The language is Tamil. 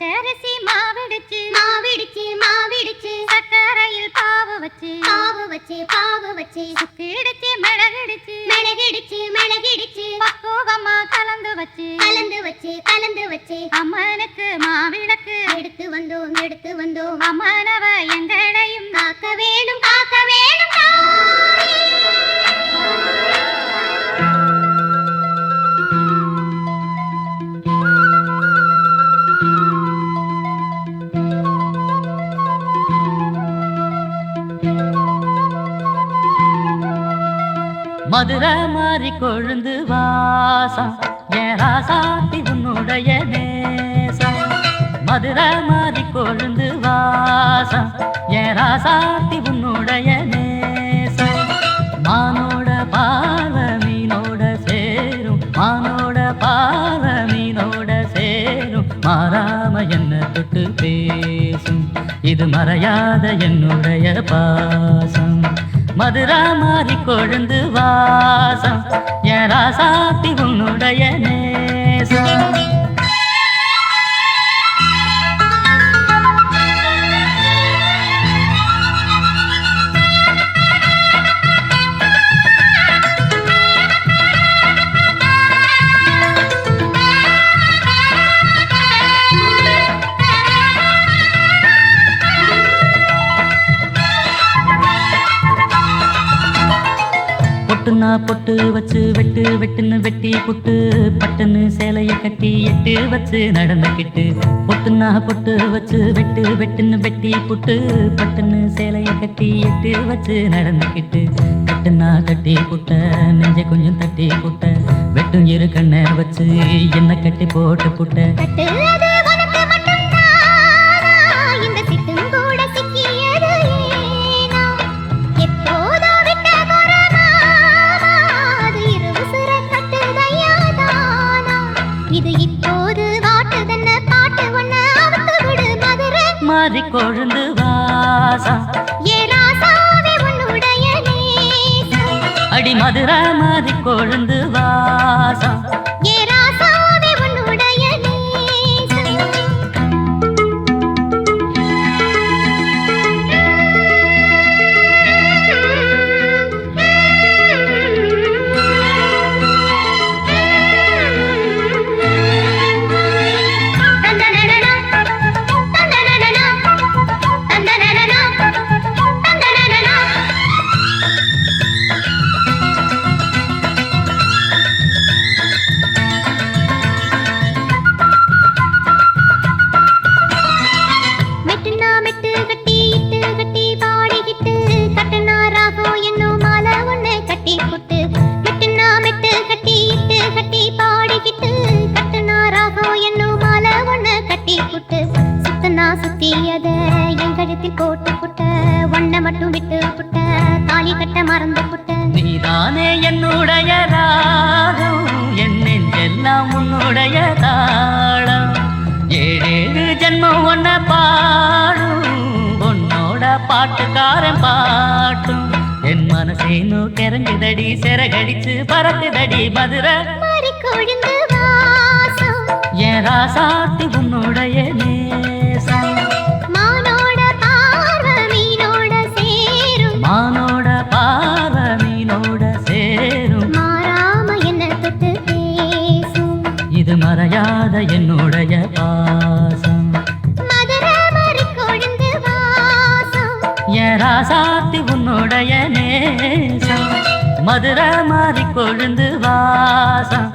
பச்சரிசி மாவிடுச்சு மாவிடுச்சு மாவிடுச்சு சக்கரையில் பாவு வச்சு பாவு வச்சு பாவு வச்சு சுக்கிடுச்சு மிளகிடுச்சு மிளகிடுச்சு மிளகிடுச்சு பக்குவமா கலந்து வச்சு கலந்து வச்சு கலந்து வச்சு அம்மனுக்கு மாவிளக்கு எடுத்து வந்தோம் அம்மனவ எங்களையும் காக்க வேணும் காக்க வேணும். மதுரை மாறி கொழுந்து வாசம் என் ராசாத்தி உன்னுடைய நேசம். மதுரை மாறி கொழுந்து வாசம் என் ராசாத்தி உன்னுடைய நேசம். மானோட பார்வை மீனோட சேரும் மானோட பார்வை மீனோட சேரும் மாறாம என்ன தொட்டு பேசும் இது மறையாத என்னுடைய பாசம். மதுரை மாறி கொழுந்து வாசம் என் ராசாத்தி உன்னுடைய நேசம். பொட்டுனா பொட்டு வச்சு வெட்டு வெட்டுன்னு வெட்டி புட்டு பட்டுன்னு சேலைய கட்டி எட்டு வச்சு நடந்துக்கிட்டு. பொட்டுனா பொட்டு வச்சு வெட்டு வெட்டுன்னு வெட்டி புட்டு பட்டுன்னு சேலைய கட்டி எட்டு வச்சு நடந்துக்கிட்டு. கட்டுனா கட்டி புட்ட நெஞ்ச கொஞ்சம் தட்டி புட்ட வெட்டும் இரு கண்ணை வச்சு என்ன கட்டி போட்டு புட்ட. இது இப்போது வாட்டுதன்ன பாட்டு ஒண்ண அவுத்து விடு மதுரை மாறி கொழுந்து வாசம் ஏ ராசாவே உன்னுடைய நேசம். அடி மதுரை மாறி கொழுந்து வாசம் ஏ ராசாவே உன்னுடைய நேசம். சுத்தியத என் கழுத்தில் போட்டு புட்ட ஒன்ன மட்டும் விட்டு புட்ட தாலி கட்ட மறந்து புட்ட. நீதானே என்னுடைய ராகம் என் நெஞ்செல்லாம் உன்னுடைய தாளம். ஏழேழு ஜென்மம் ஒன்ன பாடும் உன்னோட பாட்டுக்காரன் பாட்டும். என் மனசேனு கெரங்குதடி சிறகடிச்சு பறக்குதடி மதுரை மாறி கொழுந்து வாசம் என் ராசாத்தி உன்னுடைய நேசம். மானோட பார்வை மீனோட சேரும் மானோட பார்வை மீனோட சேரும் மாறாம என்ன தொட்டு பேசும் இது மறையாத என்னுடைய பாசம். மதுரை மாறி கொழுந்து வாசம் என் ராசாத்தி உன்னுடைய நேசம். மதுரை மாறி கொழுந்து வாசம்